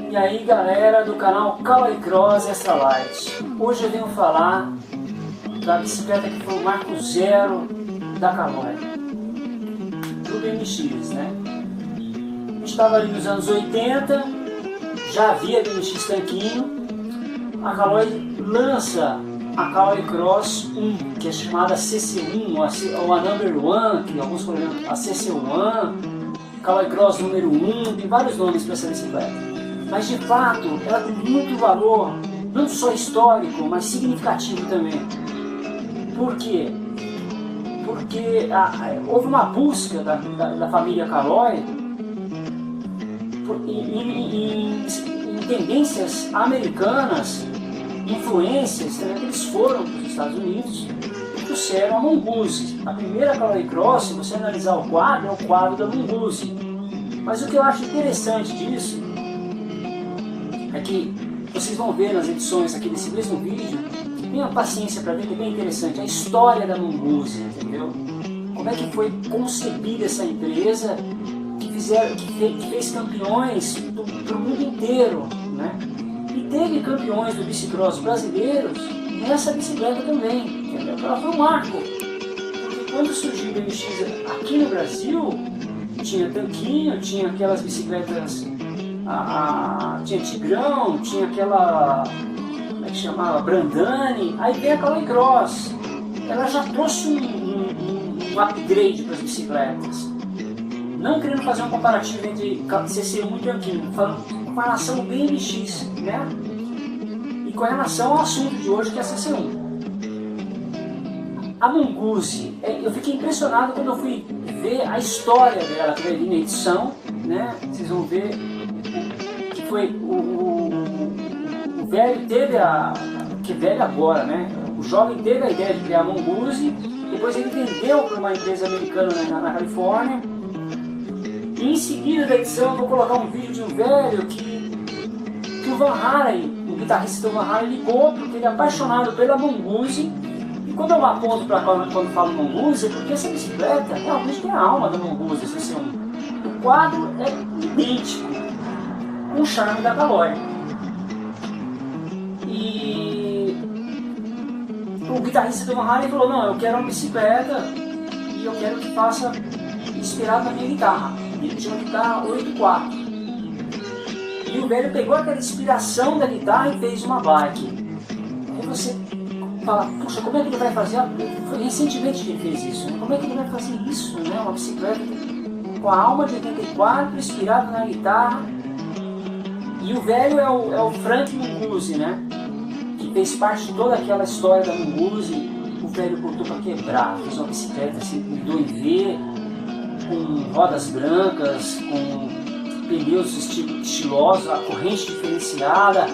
E aí galera do canal Caloicross Extra Light, hoje eu venho falar da bicicleta que foi o marco zero da Caloi, do BMX, né? A gente estava ali nos anos 80, já havia BMX tanquinho, a Caloi lança a Caloicross 1, que é chamada Cc1, ou a Number 1, que alguns programas, a Cc1, Caloicross número 1, tem vários nomes para essa bicicleta. Mas de fato, ela tem muito valor, não só histórico, mas significativo também. Por quê? Porque houve uma busca da família Caloi em tendências americanas, influências, também que eles foram para os Estados Unidos e trouxeram a Mongoose. A primeira Caloicross, se você analisar o quadro, é o quadro da Mongoose. Mas o que eu acho interessante disso é que vocês vão ver nas edições aqui desse mesmo vídeo, tenha paciência para ver, que é bem interessante, a história da Mongoose, entendeu? Como é que foi concebida essa empresa que fez campeões do mundo inteiro, né? E teve campeões do bicicross brasileiros nessa bicicleta também, entendeu? Ela foi um marco, porque quando surgiu o BMX aqui no Brasil, tinha tanquinho, tinha aquelas bicicletas, tinha Tigrão, tinha aquela, como é que chamava, Brandani, aí veio a Caloicross. Ela já trouxe um upgrade para as bicicletas, não querendo fazer um comparativo entre Cc1 e tanquinho, falando com relação ao BMX, né? E com relação ao assunto de hoje, que é a Cc1. A Mongoose, eu fiquei impressionado quando eu fui ver a história dela, que veio na edição, né? Vocês vão ver que foi o velho teve que velho agora, né? O jovem teve a ideia de criar a Mongoose, depois ele vendeu para uma empresa americana na Califórnia, e em seguida da edição eu vou colocar um vídeo de um velho que o Van Halen, o guitarrista do Van Halen, ligou porque ele é apaixonado pela Mongoose. E quando eu aponto para quando falo Mongoose, é porque essa bicicleta realmente tem a alma da Mongoose, Cc1. O quadro é idêntico, com o charme da Caloi. E o guitarrista do Van Halen falou, não, eu quero uma bicicleta e eu quero que faça inspirado na minha guitarra. Ele tinha uma guitarra 8/4. E o velho pegou aquela inspiração da guitarra e fez uma bike. Aí você fala, puxa, como é que ele vai fazer? Foi recentemente que ele fez isso, né? Como é que ele vai fazer isso, né? Uma bicicleta com a alma de 84, inspirado na guitarra. E o velho é o Frank Mongoose, né? Que fez parte de toda aquela história da Mongoose. O velho cortou para quebrar, fez uma bicicleta assim, com 2V, com rodas brancas, com pneus estilosos, a corrente diferenciada.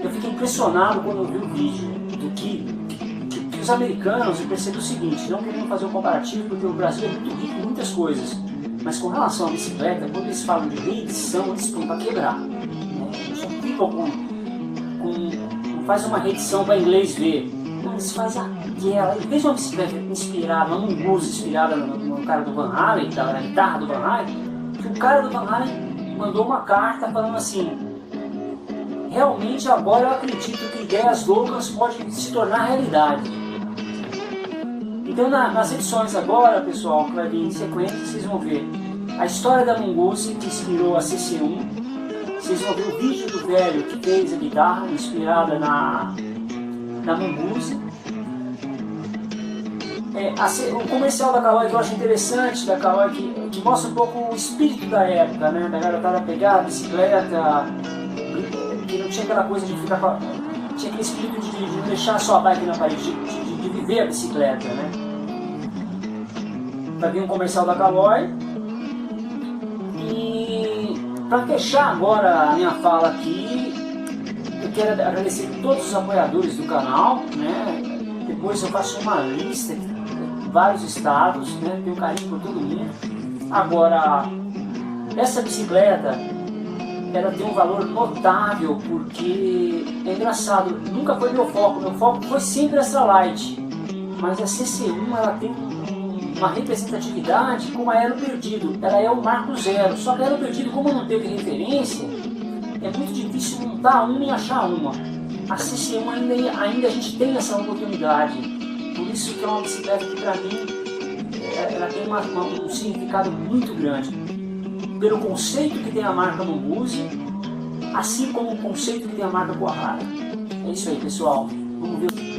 Eu fiquei impressionado quando eu vi o vídeo do que os americanos, eu percebi o seguinte, não querendo fazer um comparativo, porque o Brasil é muito rico em muitas coisas, mas com relação à bicicleta, quando eles falam de reedição, eles põem para quebrar, né? Eles não ficam faz uma reedição para inglês ver, não, eles fazem aquela, em vez de uma bicicleta inspirada, uma Mongoose inspirada no cara do Van Halen, que estava na guitarra do Van Halen, que o cara do Van Halen mandou uma carta falando assim, realmente agora eu acredito que ideias loucas podem se tornar realidade. Então nas edições agora, pessoal, que vai vir em sequência, vocês vão ver a história da Mongoose, que inspirou a Cc1. Vocês vão ver o vídeo do velho que fez a guitarra inspirada na Mongoose. O comercial da Caloi que eu acho interessante, da Caloi, que mostra um pouco o espírito da época, né? Da garotada pegar a bicicleta, que não tinha aquela coisa de ficar com tinha aquele espírito de deixar só a bike na parede, de viver a bicicleta, né? Vai vir um comercial da Caloi. E para fechar agora a minha fala aqui, eu quero agradecer a todos os apoiadores do canal, né? Depois eu faço uma lista de vários estados, né? Tenho carinho por todo mundo. Agora, essa bicicleta, ela tem um valor notável, porque é engraçado, nunca foi meu foco foi sempre essa light, mas a Cc1 ela tem um uma representatividade como a Elo Perdido. Ela é o marco zero, só que a Elo Perdido, como não teve referência, é muito difícil montar uma e achar uma. A Cc1 ainda a gente tem essa oportunidade, por isso que é uma bicicleta que para mim ela tem um significado muito grande, pelo conceito que tem a marca no Buse, assim como o conceito que tem a marca Guarara. É isso aí, pessoal. Vamos ver.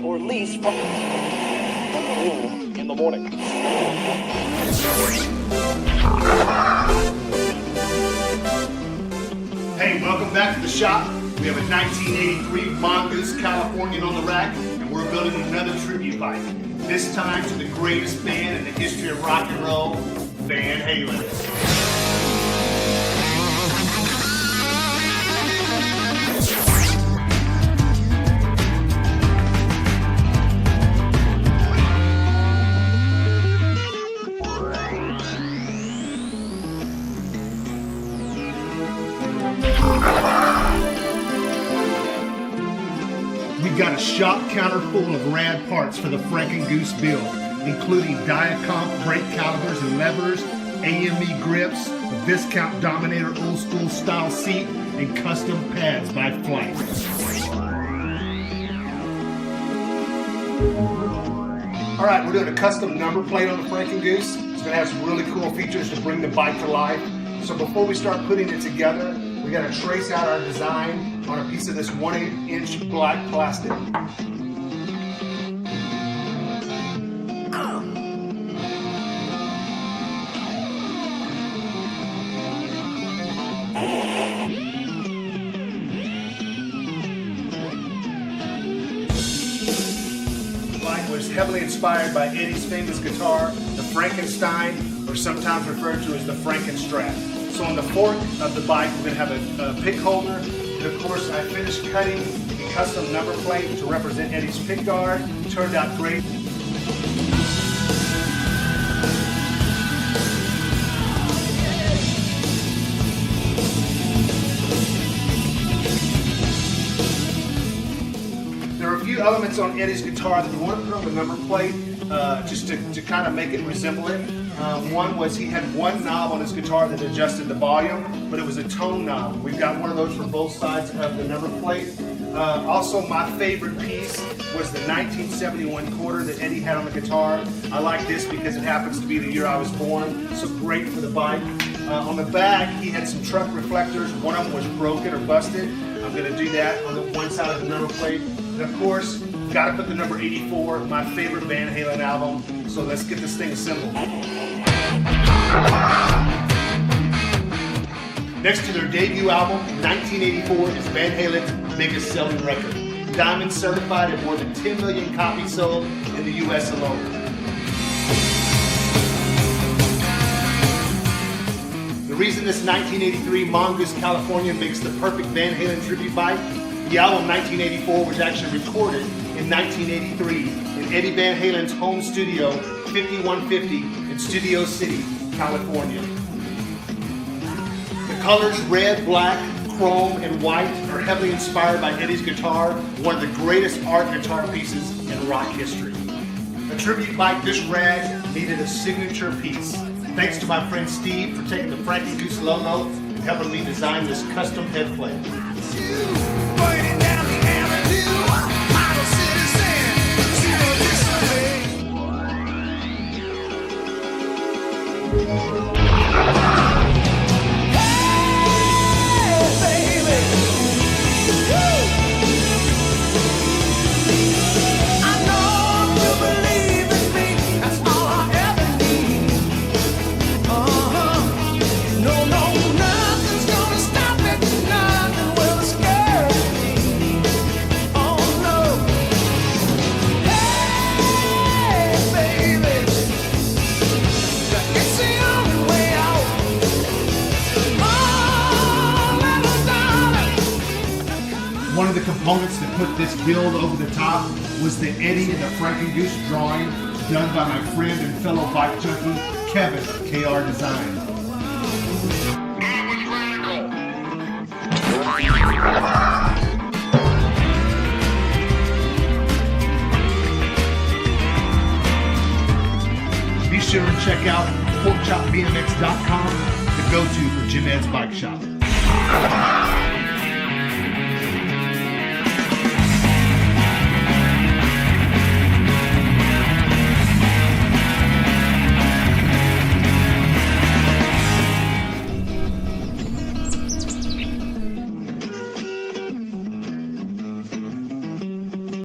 or lease from in the morning. Hey, welcome back to the shop. We have a 1983 Mongoose Californian on the rack, and we're building another tribute bike. This time to the greatest band in the history of rock and roll, Van Halen. We got a shop counter full of rad parts for the Franken Goose build. including Diacomp brake calipers and levers, AME grips, a Viscount Dominator old school style seat, and custom pads by Flight. All right, we're doing a custom number plate on the Franken Goose. It's gonna have some really cool features to bring the bike to life. So before we start putting it together, we gotta trace out our design on a piece of this 1/8" black plastic. Was heavily inspired by Eddie's famous guitar, the Frankenstein, or sometimes referred to as the Frankenstrap. So on the fork of the bike, we're going to have a pick holder. And of course, I finished cutting the custom number plate to represent Eddie's pick guard. It turned out great. Elements on Eddie's guitar that we want to put on the number plate just to kind of make it resemble it. One was he had one knob on his guitar that adjusted the volume, but it was a tone knob. We've got one of those for both sides of the number plate. Also, my favorite piece was the 1971 quarter that Eddie had on the guitar. I like this because it happens to be the year I was born, so great for the bike. On the back, he had some truck reflectors. One of them was broken or busted. I'm going to do that on the one side of the number plate. And of course, got to put the number 84, my favorite Van Halen album. So let's get this thing assembled. Next to their debut album, 1984 is Van Halen's biggest selling record. Diamond certified and more than 10 million copies sold in the US alone. The reason this 1983 Mongoose California makes the perfect Van Halen tribute bike, the album 1984 was actually recorded in 1983 in Eddie Van Halen's home studio, 5150 in Studio City, California. The colors red, black, chrome, and white are heavily inspired by Eddie's guitar, one of the greatest art guitar pieces in rock history. A tribute bike this rad needed a signature piece. Thanks to my friend Steve for taking the Franken Goose logo and helping me design this custom head plate. One of the components that put this build over the top was the Eddie and the Franken Goose drawing done by my friend and fellow bike junkie, Kevin of KR Design. Be sure to check out porkchopbmx.com, the go-to for Jim Ed's Bike Shop.